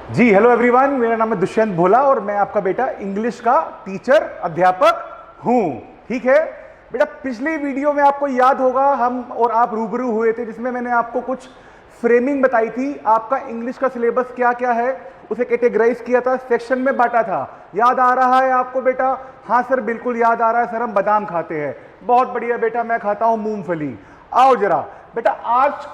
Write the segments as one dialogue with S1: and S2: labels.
S1: जी hello everyone, मेरा नाम है दुष्यंत भोला और मैं आपका बेटा इंग्लिश का टीचर अध्यापक हूं। ठीक है बेटा, पिछली वीडियो में आपको याद होगा हम और आप रूबरू हुए थे जिसमें मैंने आपको कुछ फ्रेमिंग बताई थी। आपका इंग्लिश का सिलेबस क्या क्या है उसे कैटेगराइज किया था, सेक्शन में बांटा था। याद आ रहा है आपको बेटा? हाँ सर बिल्कुल याद आ रहा है सर, हम बादाम खाते हैं। बहुत बढ़िया बेटा, मैं खाता हूं मूंगफली। आओ जरा बेटा, आज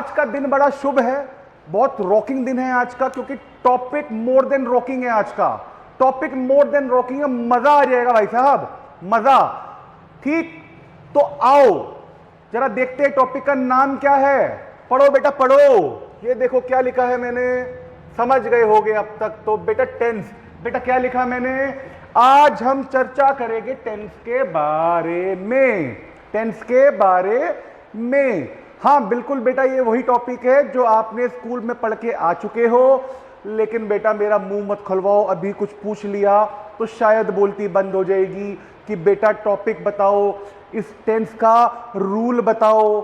S1: का दिन बड़ा शुभ है, बहुत रॉकिंग दिन है आज का, क्योंकि टॉपिक मोर देन रॉकिंग है। आज का टॉपिक मोर देन रॉकिंग है, मजा आ जाएगा भाई साहब, मजा। ठीक, तो आओ जरा देखते हैं टॉपिक का नाम क्या है। पढ़ो बेटा पढ़ो, ये देखो क्या लिखा है मैंने, समझ गए होगे अब तक तो। बेटा टेंस, बेटा क्या लिखा मैंने? आज हम चर्चा करेंगे टेंस के बारे में, टेंस के बारे में। हाँ बिल्कुल बेटा, ये वही टॉपिक है जो आपने स्कूल में पढ़ के आ चुके हो। लेकिन बेटा मेरा मुंह मत खुलवाओ, अभी कुछ पूछ लिया तो शायद बोलती बंद हो जाएगी कि बेटा टॉपिक बताओ, इस टेंस का रूल बताओ।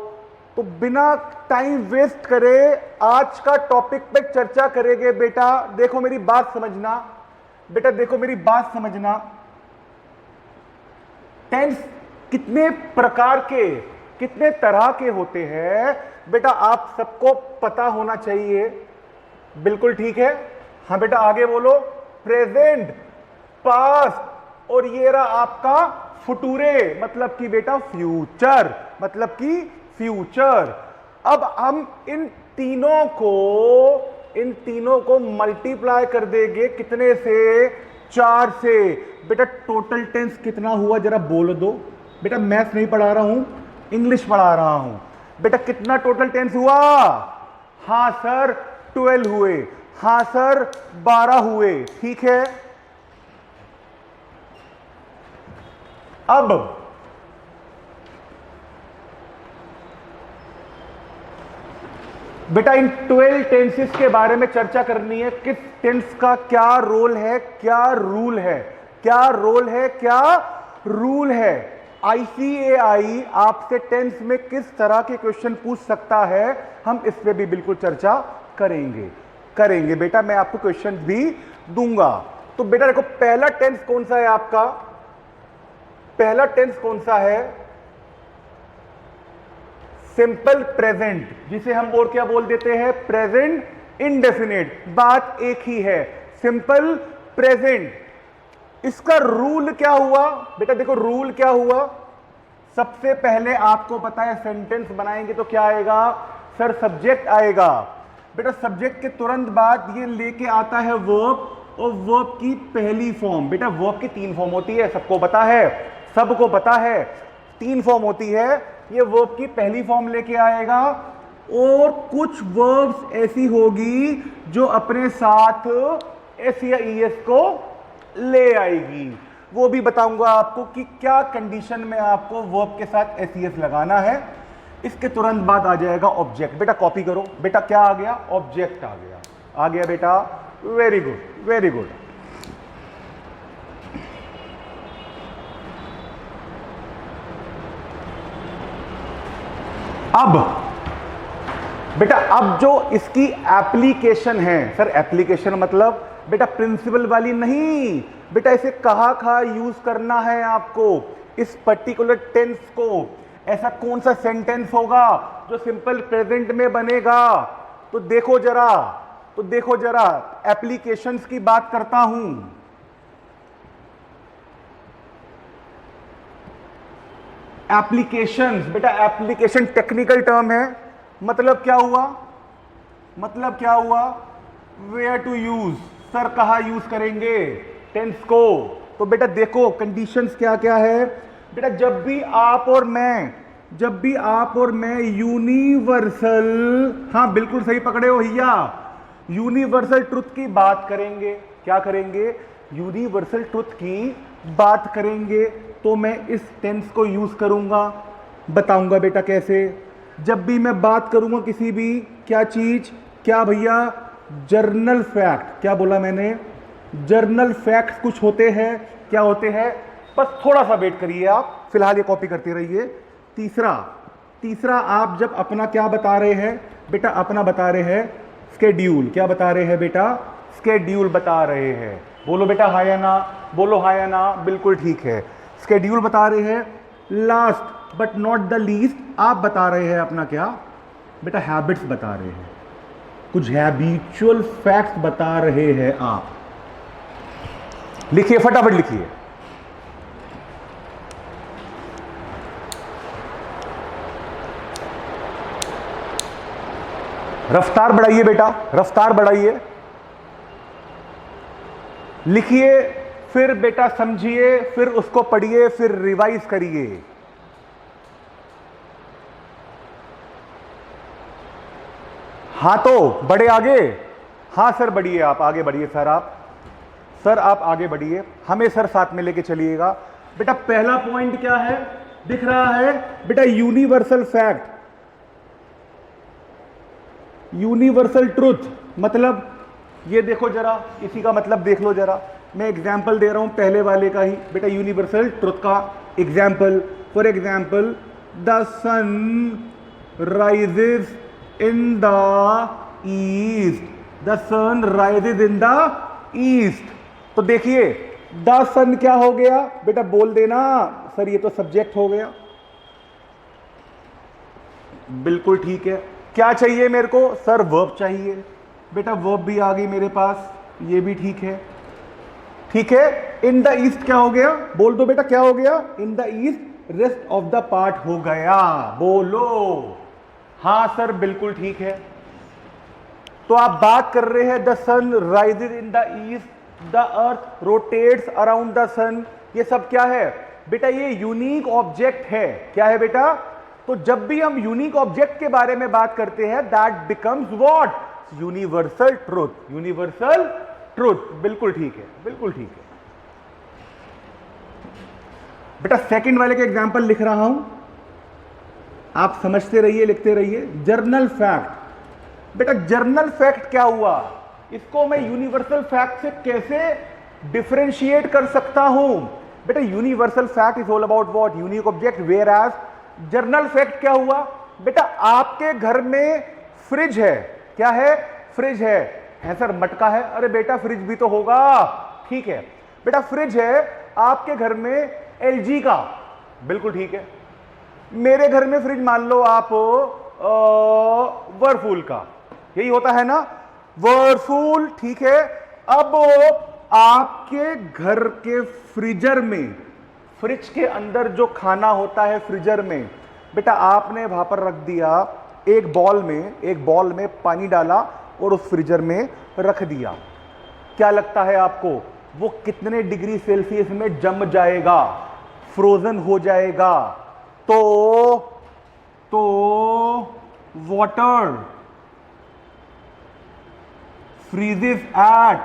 S1: तो बिना टाइम वेस्ट करे आज का टॉपिक पे चर्चा करेंगे। बेटा देखो मेरी बात समझना, बेटा देखो मेरी बात समझना। टेंस कितने प्रकार के, कितने तरह के होते हैं बेटा आप सबको पता होना चाहिए। बिल्कुल ठीक है। हाँ बेटा आगे बोलो। प्रेजेंट, पास्ट और ये रहा आपका फुटूरे, मतलब कि बेटा फ्यूचर, मतलब कि फ्यूचर। अब हम इन तीनों को मल्टीप्लाई कर देंगे कितने से? 4 से। बेटा टोटल टेंस कितना हुआ जरा बोल दो। बेटा मैथ्स नहीं पढ़ा रहा हूं, इंग्लिश पढ़ा रहा हूं। बेटा कितना टोटल टेंस हुआ? हां सर 12 हुए, हां सर 12 हुए। ठीक है, अब बेटा इन 12 टेंसेस के बारे में चर्चा करनी है। किस टेंस का क्या रोल है, क्या रूल है, क्या रोल है, क्या रूल है। आईसीएआई आपसे टेंस में किस तरह के क्वेश्चन पूछ सकता है, हम इस पे भी बिल्कुल चर्चा करेंगे बेटा, मैं आपको क्वेश्चन भी दूंगा। तो बेटा देखो पहला टेंस कौन सा है आपका? पहला टेंस कौन सा है? सिंपल प्रेजेंट, जिसे हम और क्या बोल देते हैं? Present indefinite. बात एक ही है, सिंपल प्रेजेंट। इसका रूल क्या हुआ बेटा? देखो रूल क्या हुआ, सबसे पहले आपको पता है सेंटेंस बनाएंगे तो क्या आएगा सर? सब्जेक्ट आएगा। बेटा सब्जेक्ट के तुरंत बाद ये लेके आता है वर्ब, और वर्ब की पहली फॉर्म। बेटा वर्ब की 3 फॉर्म होती है, सबको पता है, सबको पता है 3 फॉर्म होती है। ये वर्ब की पहली फॉर्म लेके आएगा, और कुछ वर्ब्स ऐसी होगी जो अपने साथ एस या ईएस को ले आएगी। वो भी बताऊंगा आपको कि क्या कंडीशन में आपको वर्ब के साथ एसईएस लगाना है। इसके तुरंत बाद आ जाएगा ऑब्जेक्ट। बेटा कॉपी करो, बेटा क्या आ गया? ऑब्जेक्ट आ गया, आ गया बेटा, वेरी गुड वेरी गुड। अब बेटा अब जो इसकी एप्लीकेशन है, सर एप्लीकेशन मतलब बेटा प्रिंसिपल वाली नहीं, बेटा इसे कहाँ कहाँ यूज करना है आपको, इस पर्टिकुलर टेंस को। ऐसा कौन सा सेंटेंस होगा जो सिंपल प्रेजेंट में बनेगा? तो देखो जरा, एप्लीकेशंस की बात करता हूं। एप्लीकेशंस, बेटा एप्लीकेशन टेक्निकल टर्म है, मतलब क्या हुआ? मतलब क्या हुआ? वेयर टू यूज, सर कहां यूज करेंगे टेंस को? तो बेटा देखो कंडीशंस क्या क्या है। बेटा जब भी आप और मैं यूनिवर्सल, हाँ बिल्कुल सही पकड़े हो भैया, यूनिवर्सल ट्रुथ की बात करेंगे। क्या करेंगे? यूनिवर्सल ट्रुथ की बात करेंगे, तो मैं इस टेंस को यूज करूंगा। बताऊंगा बेटा कैसे। जब भी मैं बात करूंगा किसी भी, क्या चीज, क्या भैया? Journal fact. क्या बोला मैंने? जर्नल फैक्ट कुछ होते हैं। क्या होते हैं? बस थोड़ा सा वेट करिए आप, फिलहाल ये कॉपी करते रहिए। तीसरा आप जब अपना क्या बता रहे हैं बेटा? अपना बता रहे हैं स्केड्यूल। क्या बता रहे हैं बेटा? स्केड्यूल बता रहे हैं। बोलो बेटा हाँ या ना, बोलो हाँ या ना, बिल्कुल ठीक है। स्केड्यूल बता रहे हैं। Last but not the least आप बता रहे हैं अपना क्या बेटा? हैबिट्स बता रहे हैं, कुछ हैबिचुअल फैक्ट्स बता रहे हैं आप। लिखिए, फटाफट लिखिए। रफ्तार बढ़ाइए बेटा, रफ्तार बढ़ाइए। लिखिए, फिर बेटा समझिए, फिर उसको पढ़िए, फिर रिवाइज करिए। हाँ तो बढ़े आगे। हाँ सर बढ़िए, आप आगे बढ़िए। सर आप आगे बढ़िए, हमें सर साथ में लेके चलिएगा। बेटा पहला पॉइंट क्या है दिख रहा है बेटा? Universal fact, universal truth. मतलब ये देखो जरा, इसी का मतलब देख लो जरा। मैं एग्जाम्पल दे रहा हूं पहले वाले का ही बेटा, यूनिवर्सल ट्रुथ का example. For example, the sun rises in the east. The sun rises in the east. तो देखिए द सन क्या हो गया बेटा? बोल देना सर ये तो सब्जेक्ट हो गया। बिल्कुल ठीक है। क्या चाहिए मेरे को? सर वर्ब चाहिए। बेटा वर्ब भी आ गई मेरे पास, ये भी ठीक है। ठीक है, इन द ईस्ट क्या हो गया? बोल दो बेटा क्या हो गया? इन the east rest of the part हो गया। बोलो हाँ सर बिल्कुल ठीक है। तो आप बात कर रहे हैं the sun rises in the east, the earth rotates around the sun. ये सब क्या है बेटा? ये यूनिक ऑब्जेक्ट है। क्या है बेटा? तो जब भी हम यूनिक ऑब्जेक्ट के बारे में बात करते हैं, that becomes what? Universal truth. Universal truth, बिल्कुल ठीक है, बिल्कुल ठीक है। बेटा सेकंड वाले का एग्जांपल लिख रहा हूं, आप समझते रहिए, लिखते रहिए। Journal fact. बेटा जर्नल फैक्ट क्या हुआ? इसको मैं यूनिवर्सल फैक्ट से कैसे डिफरेंशिएट कर सकता हूं? बेटा universal fact is all about what? Unique object. Whereas general fact क्या हुआ? बेटा आपके घर में फ्रिज है। क्या है? फ्रिज है सर मटका है। अरे बेटा फ्रिज भी तो होगा। ठीक है बेटा, फ्रिज है आपके घर में एलजी का। बिल्कुल ठीक है। मेरे घर में फ्रिज मान लो आप वर्लपूल का, यही होता है ना, वर्लपूल। ठीक है। अब आपके घर के फ्रीजर में, फ्रिज के अंदर जो खाना होता है फ्रीजर में, बेटा आपने वहां पर रख दिया एक बॉल में पानी डाला और उस फ्रीजर में रख दिया। क्या लगता है आपको वो कितने डिग्री सेल्सियस में जम जाएगा? फ्रोजन हो जाएगा। तो water freezes at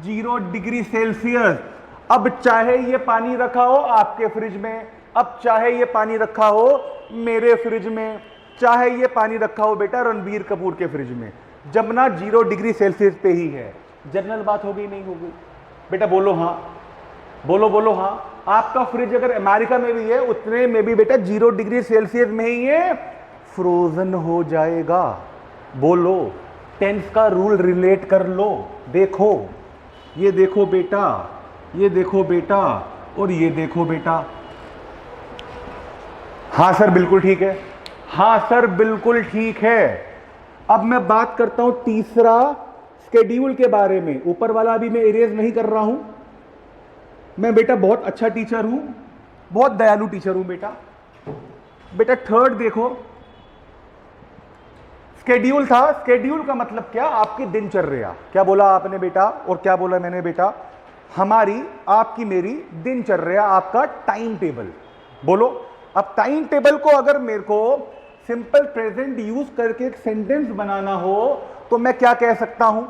S1: 0 degree Celsius. अब चाहे ये पानी रखा हो आपके फ्रिज में, अब चाहे ये पानी रखा हो मेरे फ्रिज में, चाहे ये पानी रखा हो बेटा रणबीर कपूर के फ्रिज में, जमना 0 डिग्री सेल्सियस पे ही है। जनरल बात हो गई नहीं हो गई? बेटा बोलो हाँ, बोलो हाँ। आपका फ्रिज अगर अमेरिका में भी है, उतने में भी बेटा 0 डिग्री सेल्सियस में ही ये फ्रोजन हो जाएगा। बोलो, टेंस का रूल रिलेट कर लो। देखो, ये देखो बेटा, ये देखो बेटा, और ये देखो बेटा। हाँ सर बिल्कुल ठीक है, हाँ सर बिल्कुल ठीक है। अब मैं बात करता हूं तीसरा स्केड्यूल के बारे में। ऊपर वाला अभी मैं इरेज नहीं कर रहा हूं। मैं बेटा बहुत अच्छा टीचर हूं, बहुत दयालु टीचर हूं बेटा। बेटा थर्ड देखो, स्केड्यूल था। स्केड्यूल का मतलब क्या? आपकी दिनचर्या। क्या बोला आपने बेटा और क्या बोला मैंने बेटा? हमारी, आपकी, मेरी दिनचर्या, आपका टाइम टेबल। बोलो, अब टाइम टेबल को अगर मेरे को सिंपल प्रेजेंट यूज करके एक सेंटेंस बनाना हो तो मैं क्या कह सकता हूं?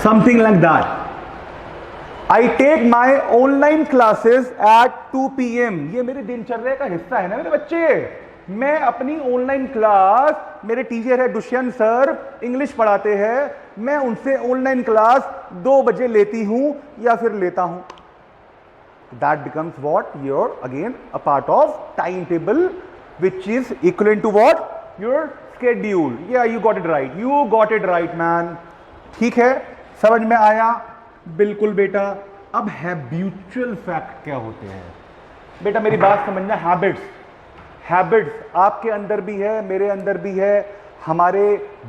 S1: Something like that. I take my online classes at 2 PM. ये मेरी दिनचर्या का हिस्सा है ना मेरे बच्चे। मैं अपनी ऑनलाइन क्लास मेरे टीचर है दुष्यंत सर, इंग्लिश पढ़ाते हैं, मैं उनसे ऑनलाइन क्लास 2 बजे लेती हूं या फिर लेता हूं. That becomes what, your again a part of time table which is equivalent to what, your schedule. Yeah, you got it right, you got it right man. ठीक है, समझ में आया? बिल्कुल बेटा. अब हैबिचुअल फैक्ट क्या होते हैं बेटा, मेरी बात समझना. हैबिट्स आपके अंदर भी है, मेरे अंदर भी है, हमारे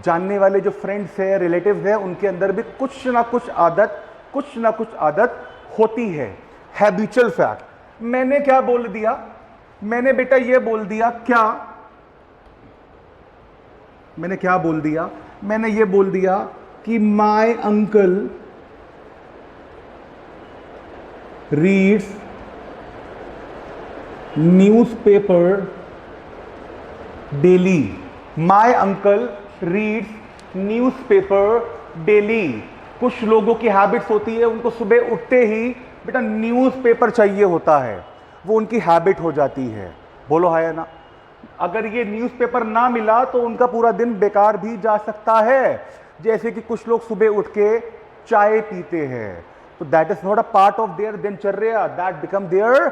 S1: जानने वाले जो फ्रेंड्स हैं, रिलेटिव्स हैं, उनके अंदर भी कुछ ना कुछ आदत होती है. Habitual fact. मैंने क्या बोल दिया, मैंने बेटा ये बोल दिया क्या, मैंने क्या बोल दिया, मैंने ये बोल दिया कि my uncle reads newspaper daily. My uncle reads newspaper daily. कुछ लोगों की हैबिट्स होती है, उनको सुबह उठते ही बेटा न्यूज़पेपर चाहिए होता है, वो उनकी हैबिट हो जाती है. बोलो है ना. अगर ये न्यूज़पेपर ना मिला तो उनका पूरा दिन बेकार भी जा सकता है. जैसे कि कुछ लोग सुबह उठ के चाय पीते हैं, तो that is not a part of their दिनचर्या, दैट बिकम देयर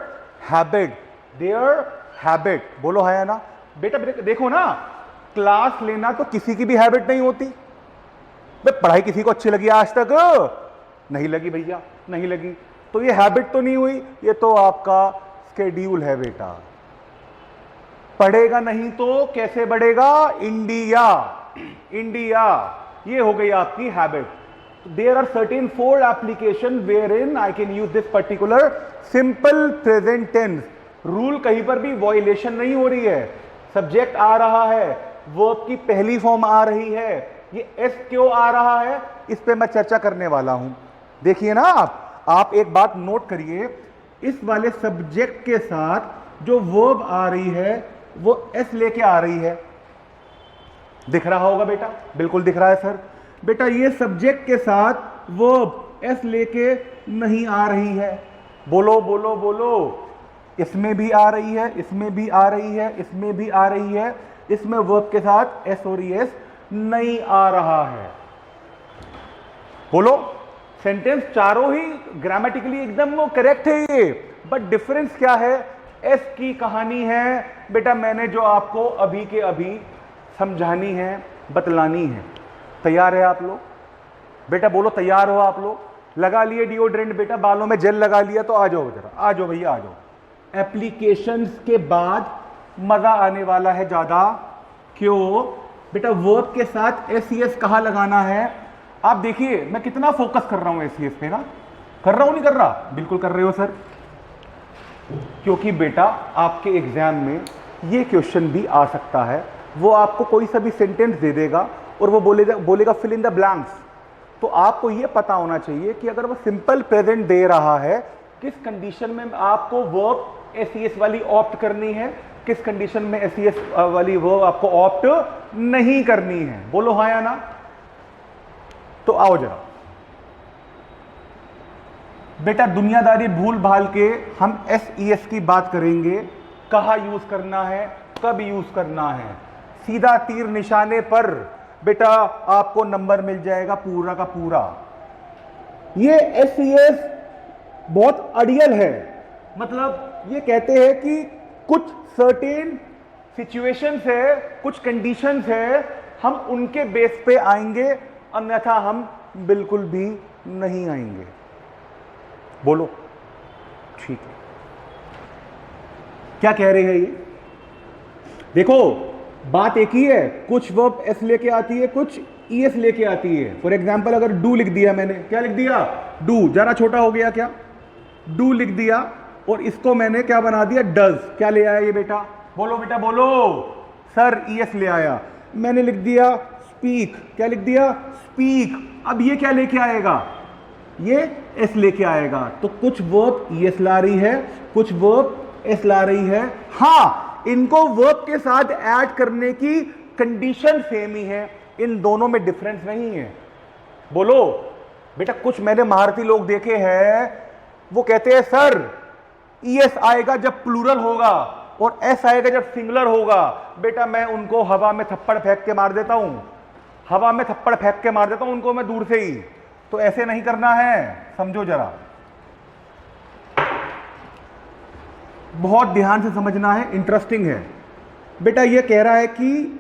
S1: हैबिट. बोलो है ना बेटा. देखो ना, क्लास लेना तो किसी की भी हैबिट नहीं होती. पढ़ाई किसी को अच्छी लगी आज तक? नहीं लगी भैया, नहीं लगी. तो ये हैबिट तो नहीं हुई, ये तो आपका शेड्यूल है बेटा. पढ़ेगा नहीं तो कैसे बढ़ेगा? इंडिया. ये हो गई आपकी habit. There are certain 4 application wherein I can use this particular simple present tense. Rule कहीं पर भी वॉयलेशन नहीं हो रही है. सब्जेक्ट आ रहा है, वर्ब की पहली फॉर्म आ रही है, ये एस क्यों आ रहा है, इस पे मैं चर्चा करने वाला हूं. देखिए ना, आप एक बात नोट करिए, इस वाले सब्जेक्ट के साथ जो वर्ब आ रही है वो एस लेके आ रही है. दिख रहा होगा बेटा? बिल्कुल दिख रहा है सर. बेटा ये सब्जेक्ट के साथ वर्ब एस लेके नहीं आ रही है. बोलो बोलो बोलो. इसमें भी आ रही है, इसमें भी आ रही है, इसमें भी आ रही है. इसमें वर्ब के साथ एस और एस नहीं आ रहा है. बोलो. सेंटेंस चारों ही ग्रामेटिकली एकदम वो करेक्ट है ये, बट डिफरेंस क्या है? एस की कहानी है बेटा, मैंने जो आपको अभी के अभी समझानी है, बतलानी है. तैयार है आप लोग? बेटा बोलो, तैयार हो आप लोग? लगा लिए डिओड्रेंट बेटा, बालों में जेल लगा लिया तो आ जाओ जरा, आ जाओ भैया, आ जाओ. एप्लीकेशंस के बाद मजा आने वाला है ज्यादा. क्यों बेटा? वर्ब के साथ एस एस कहां लगाना है? आप देखिए मैं कितना फोकस कर रहा हूं एस पे ना. कर रहा हूं नहीं कर रहा? बिल्कुल कर रहे हो सर. क्योंकि बेटा आपके एग्जाम में ये क्वेश्चन भी आ सकता है. वो आपको कोई सा भी सेंटेंस दे देगा और वो बोलेगा फिल इन द ब्लैंक्स. तो आपको ये पता होना चाहिए कि अगर वो सिंपल प्रेजेंट दे रहा है, किस कंडीशन में आपको वर्ब एस वाली ऑप्ट करनी है, किस कंडीशन में एस वाली वर्ब आपको ऑप्ट नहीं करनी है. बोलो हाँ या ना. तो आओ जरा बेटा, दुनियादारी भूल भाल के हम एस की बात करेंगे. कहाँ यूज करना है, कब यूज करना है. सीधा तीर निशाने पर बेटा आपको नंबर मिल जाएगा पूरा का पूरा. ये एस बहुत अड़ियल है. मतलब ये कहते हैं कि कुछ सर्टेन सिचुएशंस है, कुछ कंडीशंस है, हम उनके बेस पे आएंगे, अन्यथा हम बिल्कुल भी नहीं आएंगे. बोलो ठीक है. क्या कह रहे हैं ये? देखो बात एक ही है, कुछ वर्ब एस लेके आती है, कुछ ईएस लेके आती है. फॉर एग्जांपल अगर डू लिख दिया मैंने, क्या लिख दिया? डू. जरा छोटा हो गया क्या? डू लिख दिया और इसको मैंने क्या बना दिया? डज. क्या ले आया ये बेटा? बोलो बेटा बोलो. सर ईएस ले आया. मैंने लिख दिया स्पीक. क्या लिख दिया? स्पीक. अब ये क्या लेके आएगा? ये एस लेके आएगा. तो कुछ वर्ब ईएस ला रही है, कुछ वर्ब एस ला रही है. हां, इनको वर्ब के साथ ऐड करने की कंडीशन सेम ही है, इन दोनों में डिफरेंस नहीं है. बोलो बेटा. कुछ मैंने महारथी लोग देखे हैं, वो कहते हैं सर ईएस आएगा जब प्लूरल होगा, और एस आएगा जब सिंगुलर होगा। बेटा मैं उनको हवा में थप्पड़ फेंक के मार देता हूं, हवा में थप्पड़ फेंक के मार देता हूं उनको मैं दूर से ही। तो ऐसे नहीं करना है, समझो जरा, बहुत ध्यान से समझना है, इंटरेस्टिंग है। बेटा ये कह रहा है कि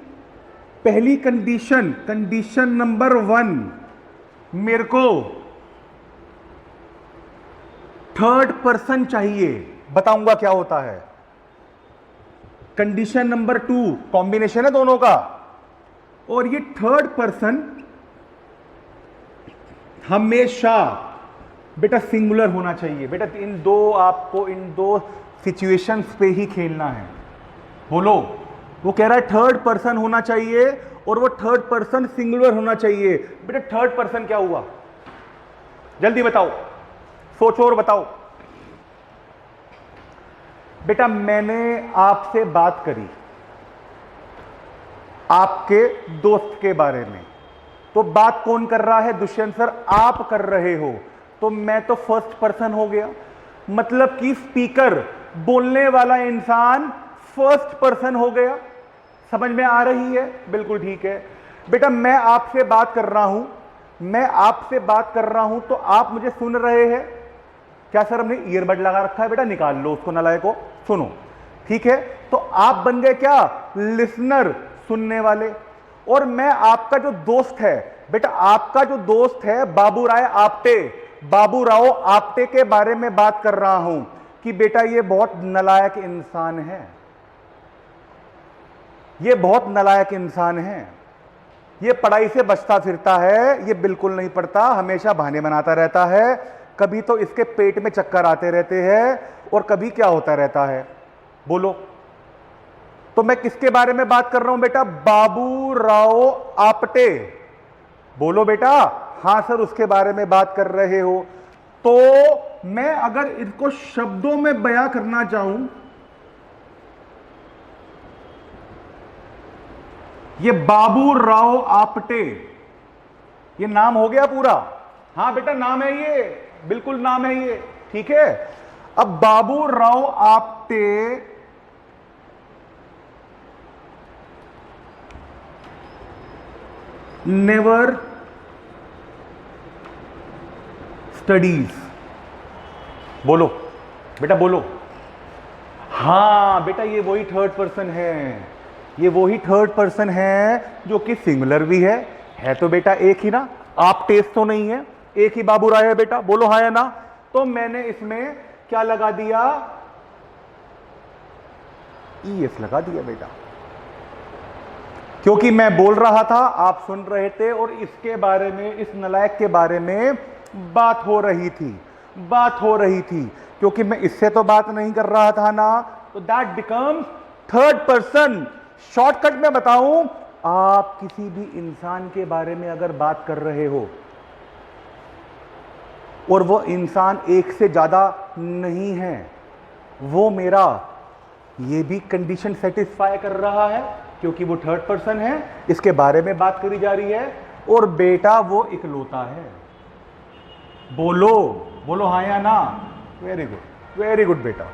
S1: पहली कंडीशन, कंडीशन नंबर 1, मेरे को थर्ड पर्सन चाहिए, बताऊंगा क्या होता है। कंडीशन नंबर 2, कॉम्बिनेशन है दोनों का, और ये थर्ड पर्सन हमेशा बेटा सिंगुलर होना चाहिए। बेटा इन दो, आपको इन दो सिचुएशंस पे ही खेलना है। बोलो, वो कह रहा है थर्ड पर्सन होना चाहिए और वो थर्ड पर्सन सिंगुलर होना चाहिए। बेटा थर्ड पर्सन क्या हुआ, जल्दी बताओ, सोचो और बताओ। बेटा मैंने आपसे बात करी आपके दोस्त के बारे में, तो बात कौन कर रहा है? दुष्यंत सर आप कर रहे हो, तो मैं तो फर्स्ट पर्सन हो गया, मतलब कि स्पीकर, बोलने वाला इंसान फर्स्ट पर्सन हो गया। समझ में आ रही है? बिल्कुल ठीक है। बेटा मैं आपसे बात कर रहा हूं, मैं आपसे बात कर रहा हूं, तो आप मुझे सुन रहे हैं। क्या सर हमने ईयरबड लगा रखा है? बेटा निकाल लो उसको, नालायक को, सुनो, ठीक है। तो आप बन गए क्या? लिसनर, सुनने वाले। और मैं आपका जो दोस्त है, बेटा आपका जो दोस्त है बाबू राय आपटे, बाबू राव आपटे के बारे में बात कर रहा हूं कि बेटा ये बहुत नालायक इंसान है, ये बहुत नालायक इंसान है, ये पढ़ाई से बचता फिरता है, ये बिल्कुल नहीं पढ़ता, हमेशा बहाने बनाता रहता है, कभी तो इसके पेट में चक्कर आते रहते हैं और कभी क्या होता रहता है। बोलो, तो मैं किसके बारे में बात कर रहा हूं बेटा? बाबू राव आपटे। बोलो बेटा, हां सर उसके बारे में बात कर रहे हो। तो मैं अगर इसको शब्दों में बयां करना चाहूं, ये बाबू राव आपटे, ये नाम हो गया पूरा। हां बेटा नाम है ये, बिल्कुल नाम है ये, ठीक है। अब बाबू राव आपटे नेवर स्टडीज। बोलो बेटा, बोलो। हां बेटा ये वही थर्ड पर्सन है, ये वही थर्ड पर्सन है जो कि सिंगुलर भी है तो बेटा एक ही ना, आप टेस्ट तो नहीं है, एक ही बाबू राय है बेटा। बोलो हाँ या ना। तो मैंने इसमें क्या लगा दिया? ईएस लगा दिया बेटा, क्योंकि मैं बोल रहा था, आप सुन रहे थे और इसके बारे में, इस नालायक के बारे में बात हो रही थी, बात हो रही थी, क्योंकि मैं इससे तो बात नहीं कर रहा था ना, तो that becomes third person. Shortcut में बताऊं, आप किसी भी इंसान के बारे में अगर बात कर रहे हो और वो इंसान एक से ज्यादा नहीं है, वो मेरा ये भी कंडीशन सेटिस्फाई कर रहा है क्योंकि वो थर्ड पर्सन है, इसके बारे में बात करी जा रही है, और बेटा वो इकलौता है। बोलो, बोलो हाँ या ना। वेरी गुड, वेरी गुड बेटा।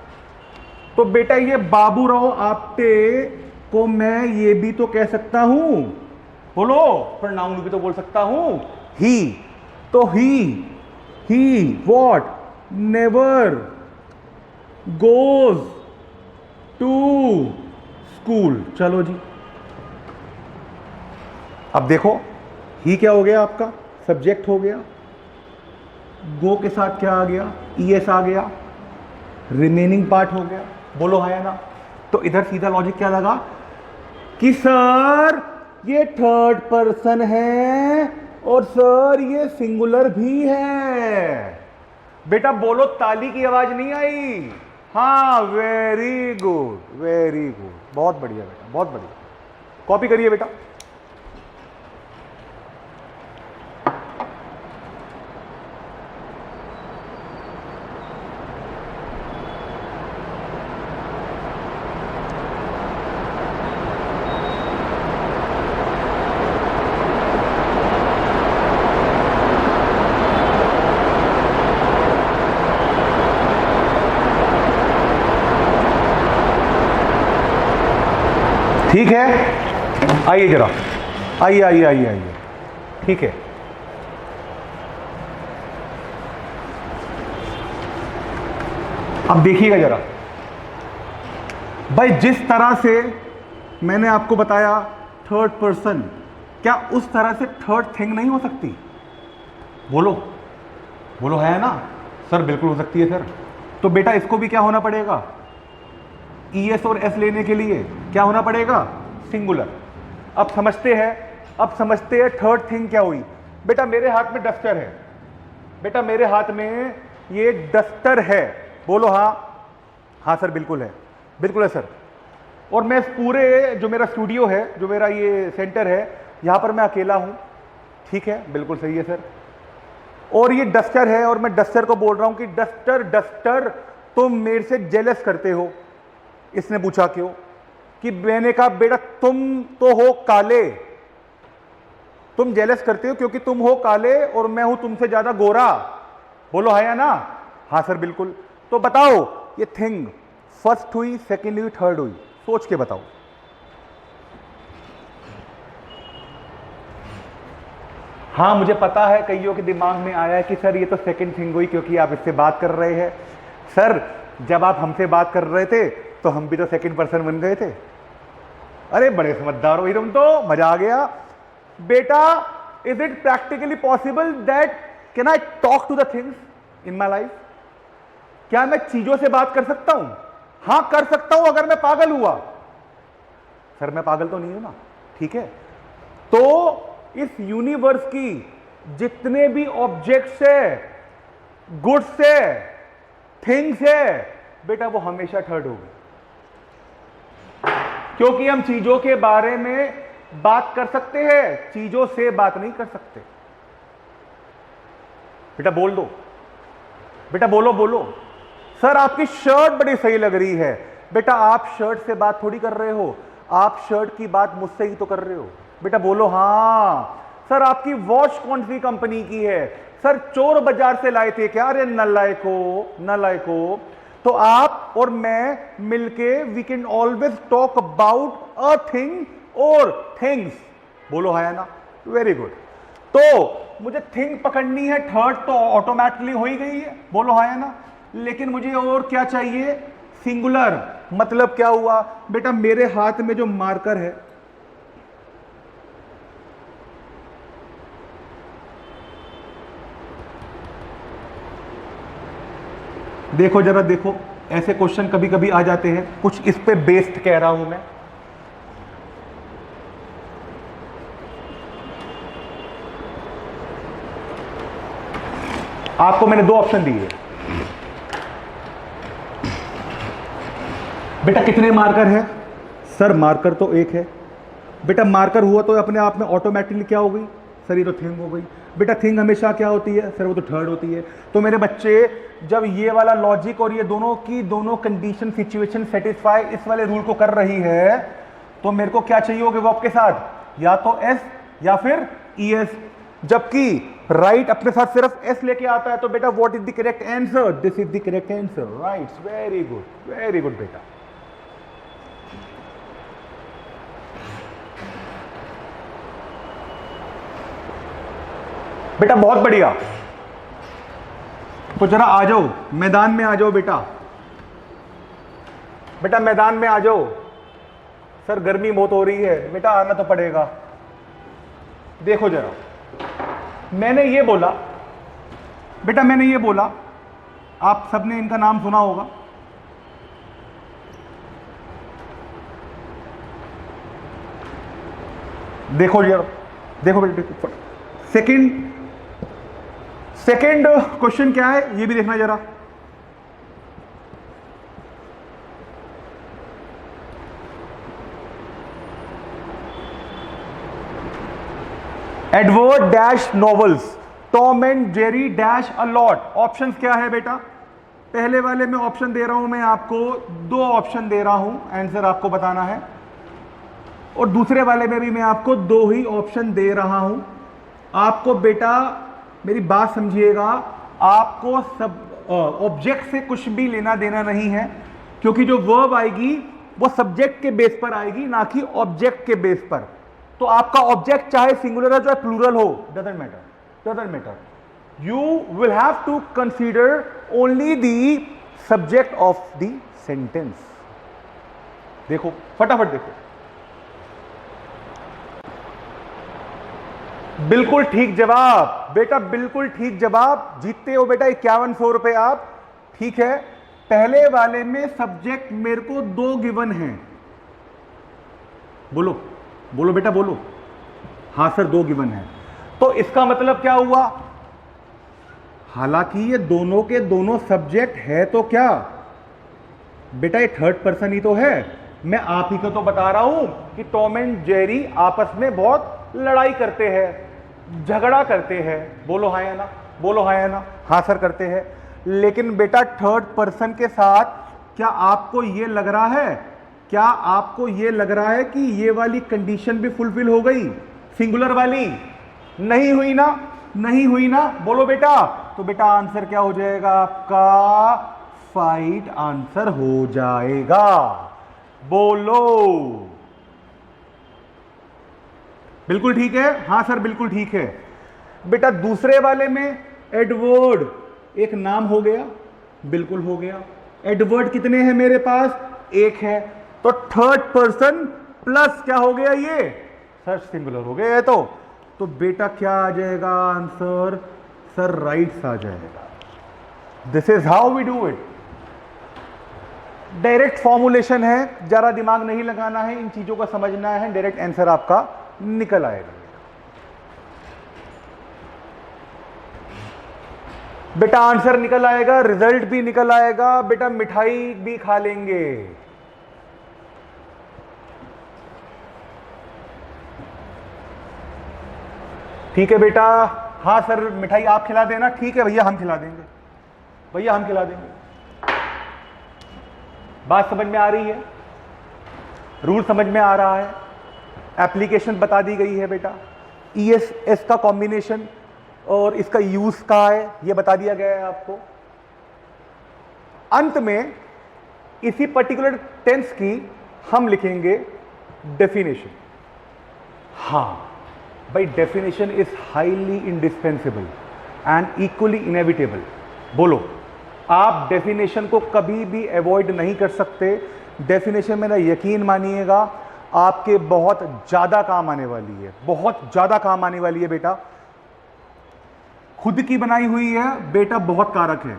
S1: तो बेटा ये बाबूराव आपटे को मैं ये भी तो कह सकता हूं, बोलो, प्रोनाउन भी तो बोल सकता हूं, ही। तो he what, never goes to school. चलो जी, अब देखो ही क्या हो गया? आपका सब्जेक्ट हो गया, गो के साथ क्या आ गया? ईएस आ गया, रिमेनिंग पार्ट हो गया। बोलो हाँ या ना। तो इधर सीधा लॉजिक क्या लगा कि सर ये थर्ड पर्सन है और सर ये सिंगुलर भी है। बेटा बोलो, ताली की आवाज नहीं आई? हाँ, वेरी गुड, वेरी गुड, बहुत बढ़िया बेटा, बहुत बढ़िया। कॉपी करिए बेटा। ठीक है, आइए जरा, आइए आइए आइए आइए, ठीक है। अब देखिएगा जरा भाई, जिस तरह से मैंने आपको बताया थर्ड पर्सन, क्या उस तरह से थर्ड थिंग नहीं हो सकती? बोलो बोलो, है ना सर? बिल्कुल हो सकती है सर। तो बेटा इसको भी क्या होना पड़ेगा? ES और S लेने के लिए क्या होना पड़ेगा? सिंगुलर। अब समझते हैं थर्ड थिंग क्या हुई। बेटा मेरे हाथ में डस्टर है, बेटा मेरे हाथ में ये डस्टर है। बोलो हाँ। हाँ सर बिल्कुल है, बिल्कुल है सर। और मैं इस पूरे जो मेरा स्टूडियो है, जो मेरा ये सेंटर है, यहाँ पर मैं अकेला हूँ। ठीक है, बिल्कुल सही है सर। और ये डस्टर है और मैं डस्टर को बोल रहा हूँ कि डस्टर डस्टर तुम मेरे से जेलस करते हो। इसने पूछा क्यों? कि मैंने कहा बेटा तुम तो हो काले, तुम जेलस करते हो क्योंकि तुम हो काले और मैं हूं तुमसे ज्यादा गोरा। बोलो हाँ या ना? हाँ सर बिल्कुल। तो बताओ ये थिंग फर्स्ट हुई, सेकंड हुई, थर्ड हुई? सोच के बताओ। हाँ मुझे पता है कईयों के दिमाग में आया है कि सर ये तो सेकंड थिंग हुई क्योंकि आप इससे बात कर रहे हैं। सर जब आप हमसे बात कर रहे थे तो हम भी तो सेकंड पर्सन बन गए थे। अरे बड़े समझदार हो तुम तो, मजा आ गया। बेटा is it practically possible that can I talk to the things in my life? क्या मैं चीजों से बात कर सकता हूं? हां कर सकता हूं अगर मैं पागल हुआ। सर मैं पागल तो नहीं हूं ना, ठीक है। तो इस यूनिवर्स की जितने भी ऑब्जेक्ट्स है, गुड्स है, थिंग्स है, बेटा वो हमेशा थर्ड होगी, क्योंकि हम चीजों के बारे में बात कर सकते हैं, चीजों से बात नहीं कर सकते। बेटा बोल दो, बेटा बोलो बोलो। सर आपकी शर्ट बड़ी सही लग रही है। बेटा आप शर्ट से बात थोड़ी कर रहे हो, आप शर्ट की बात मुझसे ही तो कर रहे हो। बेटा बोलो हाँ। सर आपकी वॉच कौन सी कंपनी की है? सर चोर बाजार से लाए थे क्या? अरे नलायको। तो आप और मैं मिलके we can always talk about a thing और थिंग्स। बोलो हाँ या ना? Very good. तो मुझे थिंग पकड़नी है, थर्ड तो ऑटोमेटिकली हो ही गई है। बोलो हाँ या ना? लेकिन मुझे और क्या चाहिए? सिंगुलर। मतलब क्या हुआ? बेटा मेरे हाथ में जो मार्कर है, देखो जरा देखो, ऐसे क्वेश्चन कभी कभी आ जाते हैं, कुछ इस पे बेस्ड कह रहा हूं मैं। आपको मैंने दो ऑप्शन दिए। बेटा कितने मार्कर है? सर मार्कर तो एक है। बेटा मार्कर हुआ तो अपने आप में ऑटोमेटिकली क्या हो गई? सर ये तो थिंग हो गई। बेटा थिंग हमेशा क्या होती है? सर वो तो थर्ड होती है। तो मेरे बच्चे जब ये वाला लॉजिक और ये दोनों की दोनों कंडीशन सिचुएशन सेटिस्फाई इस वाले रूल को कर रही है, तो मेरे को क्या चाहिए होगा वर्ब के साथ? या तो एस या फिर ES। जबकि राइट अपने साथ सिर्फ एस लेके आता है। तो बेटा what is the correct answer? This is the correct answer, right. Very good बेटा। बेटा बहुत बढ़िया। तो जरा आ जाओ, मैदान में आ जाओ बेटा। बेटा मैदान में आ जाओ। सर गर्मी बहुत हो रही है। बेटा आना तो पड़ेगा। देखो जरा, मैंने ये बोला, बेटा मैंने ये बोला, आप सबने इनका नाम सुना होगा। देखो जरा, देखो बेटा देखो। सेकंड क्वेश्चन क्या है ये भी देखना जरा। Edward dash novels, Tom and Jerry dash a lot. Options क्या है बेटा? पहले वाले में ऑप्शन दे रहा हूं मैं आपको, दो ऑप्शन दे रहा हूं, आंसर आपको बताना है। और दूसरे वाले में भी मैं आपको दो ही ऑप्शन दे रहा हूं। आपको बेटा मेरी बात समझिएगा, आपको सब ऑब्जेक्ट से कुछ भी लेना देना नहीं है, क्योंकि जो वर्ब आएगी वो सब्जेक्ट के बेस पर आएगी, ना कि ऑब्जेक्ट के बेस पर। तो आपका ऑब्जेक्ट चाहे सिंगुलर हो चाहे प्लूरल हो, doesn't matter, you will have to consider only the subject of the sentence. देखो फटाफट देखो, बिल्कुल ठीक जवाब बेटा, बिल्कुल ठीक जवाब। जीतते हो बेटा 5100 रुपए आप। ठीक है, पहले वाले में सब्जेक्ट मेरे को 2 गिवन हैं। बोलो बोलो बेटा बोलो। हां सर 2 गिवन है। तो इसका मतलब क्या हुआ? हालांकि ये दोनों के दोनों सब्जेक्ट है तो क्या बेटा, ये थर्ड पर्सन ही तो है। मैं आप ही को तो बता रहा हूं कि टॉम एंड जेरी आपस में बहुत लड़ाई करते हैं, झगड़ा करते हैं। बोलो हाँ या ना, बोलो हाँ या ना। हाँ सर करते हैं। लेकिन बेटा थर्ड पर्सन के साथ क्या आपको ये लग रहा है, क्या आपको ये लग रहा है कि ये वाली कंडीशन भी फुलफिल हो गई, सिंगुलर वाली? नहीं हुई ना, नहीं हुई ना। बोलो बेटा। तो बेटा आंसर क्या हो जाएगा आपका? फाइट आंसर हो जाएगा। बोलो। बिल्कुल ठीक है। हां सर बिल्कुल ठीक है। बेटा दूसरे वाले में एडवर्ड एक नाम हो गया, बिल्कुल हो गया। एडवर्ड कितने हैं मेरे पास? एक है। तो थर्ड पर्सन प्लस क्या हो गया ये? सर सिंगुलर हो गया है। तो बेटा क्या आ जाएगा आंसर? सर राइट्स आ जाएगा। This is how we do it. Direct formulation है, जरा दिमाग नहीं लगाना है, इन चीजों का समझना है, डायरेक्ट आंसर आपका निकल आएगा। बेटा आंसर निकल आएगा, रिजल्ट भी निकल आएगा। बेटा मिठाई भी खा लेंगे। ठीक है बेटा। हाँ सर मिठाई आप खिला देना। ठीक है भैया हम खिला देंगे, भैया हम खिला देंगे। बात समझ में आ रही है? रूल समझ में आ रहा है? एप्लीकेशन बता दी गई है बेटा। ES का कॉम्बिनेशन और इसका यूज का है, यह बता दिया गया है आपको। अंत में इसी पर्टिकुलर टेंस की हम लिखेंगे डेफिनेशन। हां भाई, definition is highly indispensable and equally inevitable. बोलो, आप डेफिनेशन को कभी भी अवॉइड नहीं कर सकते। डेफिनेशन मेरा यकीन मानिएगा आपके बहुत ज्यादा काम आने वाली है, बहुत ज्यादा काम आने वाली है बेटा। खुद की बनाई हुई है बेटा, बहुत कारक है।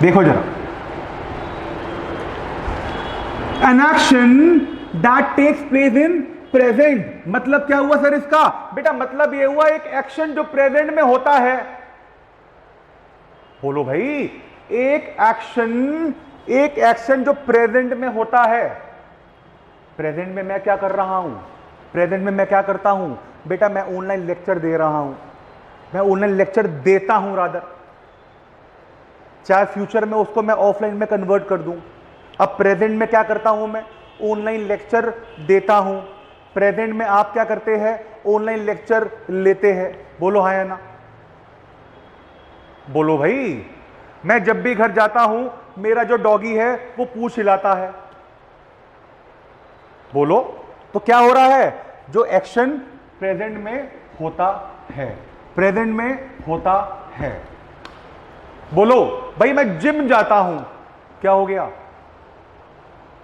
S1: देखो जरा, an action that takes place in present. मतलब क्या हुआ सर इसका? बेटा मतलब यह हुआ एक एक्शन जो प्रेजेंट में होता है। बोलो भाई, एक एक्शन जो प्रेजेंट में होता है। प्रेजेंट में मैं क्या कर रहा हूं? प्रेजेंट में मैं क्या करता हूं? बेटा मैं ऑनलाइन लेक्चर दे रहा हूं, मैं ऑनलाइन लेक्चर देता हूं रादर, चाहे फ्यूचर में उसको मैं ऑफलाइन में कन्वर्ट कर दूं। अब प्रेजेंट में क्या करता हूं मैं? ऑनलाइन लेक्चर देता हूं। प्रेजेंट में आप क्या करते हैं? ऑनलाइन लेक्चर लेते हैं। बोलो हाँ या ना। बोलो भाई। मैं जब भी घर जाता हूं मेरा जो डॉगी है वो पूंछ हिलाता है। बोलो, तो क्या हो रहा है? जो एक्शन प्रेजेंट में होता है, प्रेजेंट में होता है। बोलो भाई, मैं जिम जाता हूं, क्या हो गया?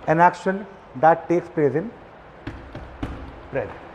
S1: An action that takes place in present.